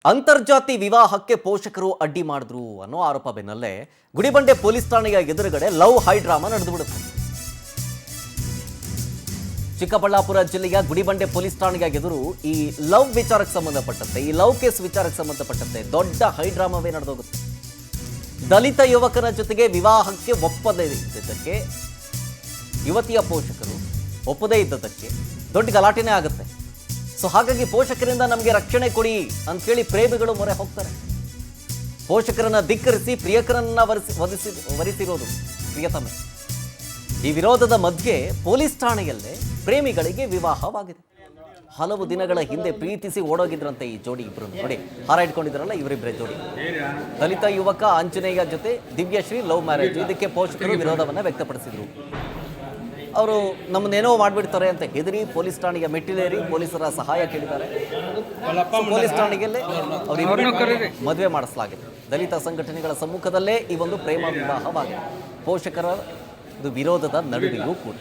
ಅಂತರ್ಜಾತಿ ವಿವಾಹಕ್ಕೆ ಪೋಷಕರು ಅಡ್ಡಿ ಮಾಡಿದ್ರು ಅನ್ನೋ ಆರೋಪ ಬೆನ್ನಲ್ಲೇ ಗುಡಿಬಂಡೆ ಪೊಲೀಸ್ ಠಾಣೆಯ ಎದುರುಗಡೆ ಲವ್ ಹೈ ಡ್ರಾಮಾ ನಡೆದುಬಿಡುತ್ತೆ. ಚಿಕ್ಕಬಳ್ಳಾಪುರ ಜಿಲ್ಲೆಯ ಗುಡಿಬಂಡೆ ಪೊಲೀಸ್ ಠಾಣೆಯ ಎದುರು ಈ ಲವ್ ವಿಚಾರಕ್ಕೆ ಸಂಬಂಧಪಟ್ಟಂತೆ, ಈ ಲವ್ ಕೇಸ್ ವಿಚಾರಕ್ಕೆ ಸಂಬಂಧಪಟ್ಟಂತೆ ದೊಡ್ಡ ಹೈ ಡ್ರಾಮಾವೇ ನಡೆದೋಗುತ್ತೆ. ದಲಿತ ಯುವಕನ ಜೊತೆಗೆ ವಿವಾಹಕ್ಕೆ ಒಪ್ಪದೇ ಇದ್ದದ್ದಕ್ಕೆ, ಯುವತಿಯ ಪೋಷಕರು ಒಪ್ಪದೇ ಇದ್ದದ್ದಕ್ಕೆ ದೊಡ್ಡ ಗಲಾಟೆನೇ ಆಗುತ್ತೆ. ಸೊ ಹಾಗಾಗಿ ಪೋಷಕರಿಂದ ನಮಗೆ ರಕ್ಷಣೆ ಕೊಡಿ ಅಂತೇಳಿ ಪ್ರೇಮಿಗಳು ಮೊರೆ ಹೋಗ್ತಾರೆ. ಪೋಷಕರನ್ನ ಧಿಕ್ಕರಿಸಿ ಪ್ರಿಯಕರನ್ನ ವರಿಸಿರೋದು ಪ್ರಿಯತಮೆ. ಈ ವಿರೋಧದ ಮಧ್ಯೆ ಪೊಲೀಸ್ ಠಾಣೆಯಲ್ಲೇ ಪ್ರೇಮಿಗಳಿಗೆ ವಿವಾಹವಾಗಿದೆ. ಹಲವು ದಿನಗಳ ಹಿಂದೆ ಪ್ರೀತಿಸಿ ಓಡೋಗಿದ್ರಂತೆ ಈ ಜೋಡಿ. ಇಬ್ರು ನೋಡಿ ಹಾರ ಇಟ್ಕೊಂಡಿದ್ರಲ್ಲ, ಇವರಿಬ್ಬರೇ ಜೋಡಿ. ದಲಿತ ಯುವಕ ಆಂಜನೇಯ ಜೊತೆ ದಿವ್ಯಶ್ರೀ ಲವ್ ಮ್ಯಾರೇಜ್. ಇದಕ್ಕೆ ಪೋಷಕರು ವಿರೋಧವನ್ನ ವ್ಯಕ್ತಪಡಿಸಿದ್ರು. ಅವರು ನಮ್ಮನ್ನೇನೋ ಮಾಡಿಬಿಡ್ತಾರೆ ಅಂತ ಹೆದರಿ ಪೊಲೀಸ್ ಠಾಣೆಯ ಮೆಟ್ಟಿಲೇರಿ ಪೊಲೀಸರ ಸಹಾಯ ಕೇಳಿದ್ದಾರೆ. ಪೊಲೀಸ್ ಠಾಣೆಯಲ್ಲೇ ಅವರಿಗೆ ಮದುವೆ ಮಾಡಿಸಲಾಗಿದೆ. ದಲಿತ ಸಂಘಟನೆಗಳ ಸಮ್ಮುಖದಲ್ಲೇ ಈ ಒಂದು ಪ್ರೇಮ ವಿವಾಹವಾಗಿದೆ. ಪೋಷಕರ ವಿರೋಧದ ನಡುವೆಯೂ ಕೂಡ